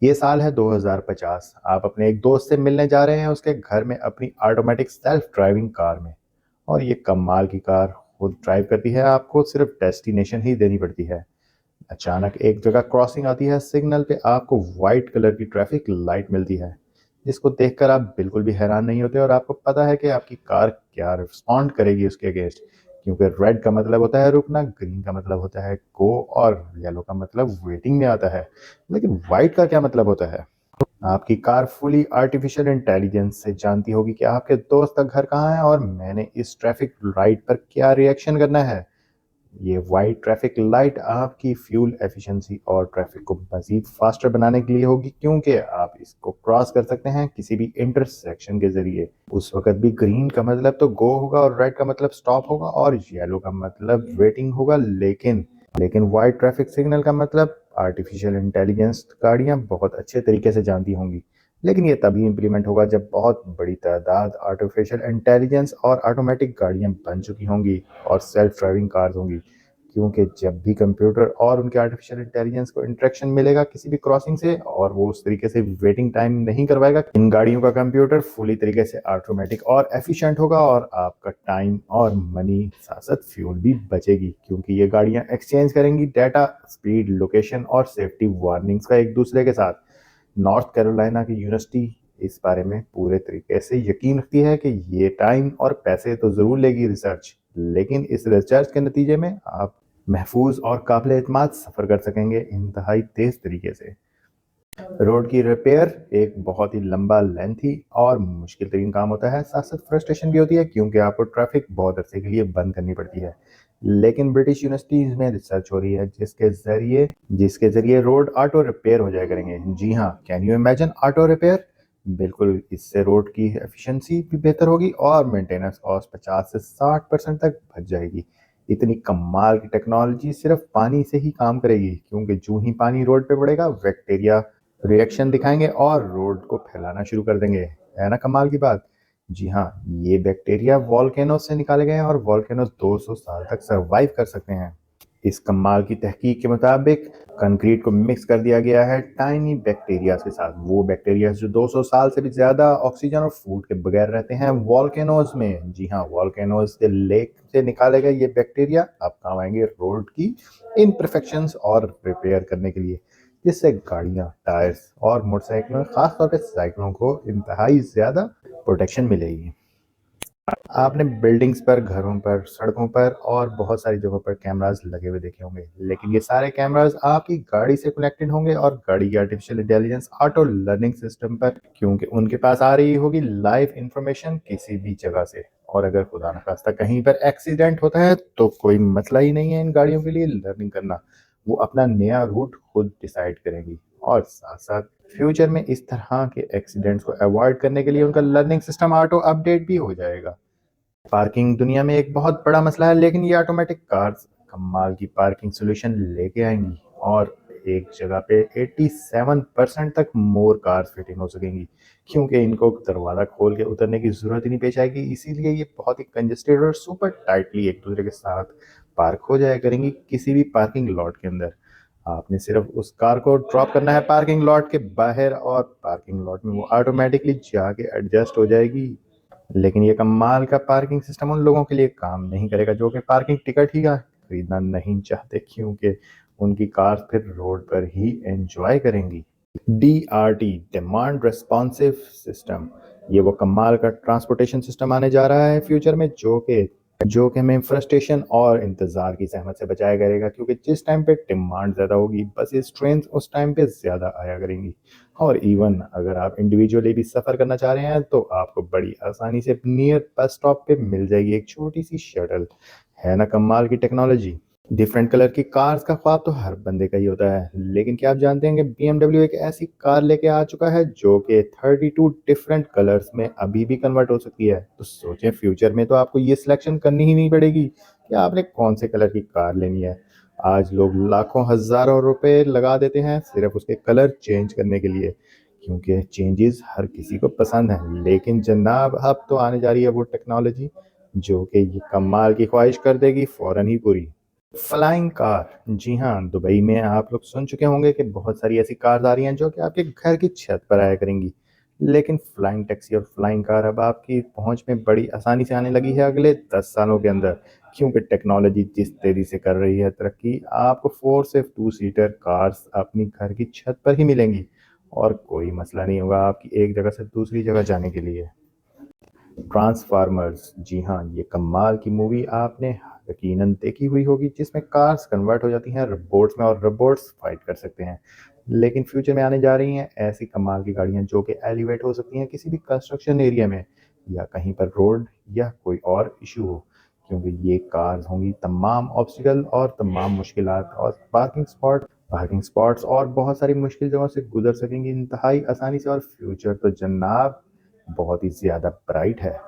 ये साल है 2050। आप अपने एक दोस्त से मिलने जा रहे हैं उसके घर में अपनी ऑटोमेटिक सेल्फ ड्राइविंग कार में। और ये कमाल की कार खुद ड्राइव करती है, आपको सिर्फ डेस्टिनेशन ही देनी पड़ती है। अचानक एक जगह क्रॉसिंग आती है, सिग्नल पे आपको वाइट कलर की ट्रैफिक लाइट मिलती है, जिसको देखकर आप बिल्कुल भी हैरान नहीं होते और आपको पता है कि आपकी कार क्या रिस्पॉन्ड करेगी उसके अगेंस्ट। क्योंकि रेड का मतलब होता है रुकना, ग्रीन का मतलब होता है गो, और येलो का मतलब वेटिंग में आता है। लेकिन वाइट का क्या मतलब होता है? आपकी कार फुली आर्टिफिशियल इंटेलिजेंस से जानती होगी कि आपके दोस्त का घर कहाँ है और मैंने इस ट्रैफिक लाइट पर क्या रिएक्शन करना है। ये वाइट ट्रैफिक लाइट आपकी फ्यूल एफिशिएंसी और ट्रैफिक को मजीद फास्टर बनाने के लिए होगी, क्योंकि आप इसको क्रॉस कर सकते हैं किसी भी इंटरसेक्शन के जरिए। उस वक्त भी ग्रीन का मतलब तो गो होगा और रेड का मतलब स्टॉप होगा और येलो का मतलब वेटिंग होगा। लेकिन वाइट ट्रैफिक सिग्नल का मतलब आर्टिफिशियल इंटेलिजेंस गाड़ियां बहुत अच्छे तरीके से जानती होंगी। लेकिन ये तभी इम्प्लीमेंट होगा जब बहुत बड़ी तादाद आर्टिफिशियल इंटेलिजेंस और ऑटोमेटिक गाड़ियां बन चुकी होंगी और सेल्फ ड्राइविंग कार्स होंगी। क्योंकि जब भी कंप्यूटर और उनके आर्टिफिशियल इंटेलिजेंस को इंटरेक्शन मिलेगा किसी भी क्रॉसिंग से और वो उस तरीके से वेटिंग टाइम नहीं करवाएगा, इन गाड़ियों का कंप्यूटर फुली तरीके से ऑटोमेटिक और एफिशिएंट होगा और आपका टाइम और मनी साथ साथ फ्यूल भी बचेगी, क्योंकि ये गाड़ियां एक्सचेंज करेंगी डाटा, स्पीड, लोकेशन और सेफ्टी वार्निंग्स का एक दूसरे के साथ। नॉर्थ कैरोलिना की यूनिवर्सिटी इस बारे में पूरे तरीके से यकीन रखती है कि ये टाइम और पैसे तो ज़रूर लेगी रिसर्च, लेकिन इस रिसर्च के नतीजे में आप महफूज और काबिल एतमाद सफ़र कर सकेंगे इंतहाई तेज़ तरीके से। रोड की रिपेयर एक बहुत ही लंबा, लेंथी और मुश्किल तरीन काम होता है। साथ साथ फ्रस्ट्रेशन भी होती है क्योंकि आपको ट्रैफिक बहुत अरसे के लिए बंद करनी पड़ती है। लेकिन ब्रिटिश यूनिवर्सिटीज में रिसर्च हो रही है जिसके जरिए रोड ऑटो रिपेयर हो जाया करेंगे। जी हाँ, can you imagine auto repair? बिल्कुल, इससे रोड की एफिशिएंसी भी बेहतर होगी और मेंटेनेंस कॉस्ट 50 से 60% तक बच जाएगी। इतनी कमाल की टेक्नोलॉजी सिर्फ पानी से ही काम करेगी, क्योंकि जो ही पानी रोड पे पड़ेगा बैक्टीरिया रिएक्शन दिखाएंगे और रोड को फैलाना शुरू कर देंगे। है ना कमाल की बात? जी हाँ, ये बैक्टीरिया वॉल्केनो से निकाले गए हैं और वॉल्केनो 200 साल तक सरवाइव कर सकते हैं। इस कमाल की तहकीक के मुताबिक कंक्रीट को मिक्स कर दिया गया है टाइनी बैक्टीरिया के साथ, वो बैक्टीरिया जो 200 साल से भी ज्यादा ऑक्सीजन और फूड के बगैर रहते हैं वॉल्केनोज में। जी हाँ, वॉल्केनोज के लेक से निकाले गए ये बैक्टीरिया अब काम आएंगे रोड की इनपरफेक्शंस और रिपेयर करने के लिए, जिससे गाड़ियां, टायर्स और मोटरसाइकिलों, खासतौर पे साइकिलों को इंतहाई ज्यादा प्रोटेक्शन मिलेगी। आपने बिल्डिंग्स पर, घरों पर, सड़कों पर और बहुत सारी जगहों पर कैमरास लगे हुए देखे होंगे, लेकिन ये सारे कैमरास आपकी गाड़ी से कनेक्टेड होंगे और गाड़ी की artificial intelligence auto learning system पर, क्योंकि उनके पास आ रही होगी लाइव इंफॉर्मेशन किसी भी जगह से। और अगर खुदा न खास्ता कहीं पर एक्सीडेंट होता है तो कोई मसला ही नहीं है इन गाड़ियों के लिए लर्निंग करना। वो अपना नया रूट खुद डिसाइड करेंगी और साथ साथ फ्यूचर में इस तरह के एक्सीडेंट्स को अवॉइड करने के लिए उनका लर्निंग सिस्टम ऑटो अपडेट भी हो जाएगा। पार्किंग दुनिया में एक बहुत बड़ा मसला है, लेकिन ये ऑटोमेटिक कार्स कमाल की पार्किंग सोल्यूशन लेके आएंगी और एक जगह पे 87% तक मोर कार्स फिटिंग हो सकेंगी, क्योंकि इनको दरवाजा खोल के उतरने की जरूरत ही नहीं पेश आएगी। इसीलिए ये बहुत ही कंजेस्टेड और सुपर टाइटली एक दूसरे के साथ पार्क हो जाया करेंगी किसी भी पार्किंग लॉट के अंदर। आपने सिर्फ उस कार को ड्रॉप करना है पार्किंग लॉट के बाहर और पार्किंग लॉट में वो ऑटोमेटिकली जाके एडजस्ट हो जाएगी। लेकिन ये कमाल का पार्किंग सिस्टम उन लोगों के लिए काम नहीं करेगा जो कि पार्किंग टिकट ही का खरीदना नहीं चाहते, क्योंकि उनकी कार फिर रोड पर ही एंजॉय करेंगी। DRT, डिमांड रेस्पॉन्सिव सिस्टम, ये वो कमाल का ट्रांसपोर्टेशन सिस्टम आने जा रहा है फ्यूचर में, जो कि हमें फ्रस्ट्रेशन और इंतजार की सहमत से बचाया करेगा, क्योंकि जिस टाइम पे डिमांड ज़्यादा होगी बस इस ट्रेन उस टाइम पे ज़्यादा आया करेंगी। और इवन अगर आप इंडिविजुअली भी सफ़र करना चाह रहे हैं तो आपको बड़ी आसानी से नियर बस स्टॉप पे मिल जाएगी एक छोटी सी शटल। है ना कमाल की टेक्नोलॉजी? डिफरेंट कलर की कार्स का ख्वाब तो हर बंदे का ही होता है, लेकिन क्या आप जानते हैं कि BMW एक ऐसी कार लेके आ चुका है जो कि 32 डिफरेंट कलर्स में अभी भी कन्वर्ट हो सकती है। तो सोचें, फ्यूचर में तो आपको ये सिलेक्शन करनी ही नहीं पड़ेगी कि आपने कौन से कलर की कार लेनी है। आज लोग लाखों हजारों रुपए लगा देते हैं सिर्फ उसके कलर चेंज करने के लिए, क्योंकि चेंजेस हर किसी को पसंद है। लेकिन जनाब, अब तो आने जा रही है वो टेक्नोलॉजी जो कि ये कमाल की ख्वाहिश कर देगी फौरन ही पूरी। फ्लाइंग कार, जी हाँ, दुबई में आप लोग सुन चुके होंगे कि बहुत सारी ऐसी कार्स आ रही हैं जो कि आपके घर की छत पर आया करेंगी। लेकिन फ्लाइंग टैक्सी और फ्लाइंग कार अब आपकी पहुँच में बड़ी आसानी से आने लगी है अगले 10 सालों के अंदर। क्योंकि टेक्नोलॉजी जिस तेज़ी से कर रही है तरक्की, आपको 4 से 2 सीटर कार्स अपनी घर की छत पर ही मिलेंगी और कोई मसला नहीं होगा आपकी एक जगह से दूसरी जगह जाने के लिए। ट्रांसफार्मर्स, जी हाँ, ये कमाल की मूवी आपने यकीनन देखी हुई होगी जिसमें कार्स कन्वर्ट हो जाती हैं रोबोट्स में और रोबोट्स फाइट कर सकते हैं। लेकिन फ्यूचर में आने जा रही हैं ऐसी कमाल की गाड़ियाँ जो कि एलिवेट हो सकती हैं किसी भी कंस्ट्रक्शन एरिया में या कहीं पर रोड या कोई और इशू हो, क्योंकि ये कार्स होंगी तमाम ऑब्स्टिकल और तमाम मुश्किलात और पार्किंग स्पॉट्स और बहुत सारी मुश्किल जगहों से गुजर सकेंगी इंतहाई आसानी से। और फ्यूचर तो जनाब बहुत ही ज़्यादा ब्राइट है।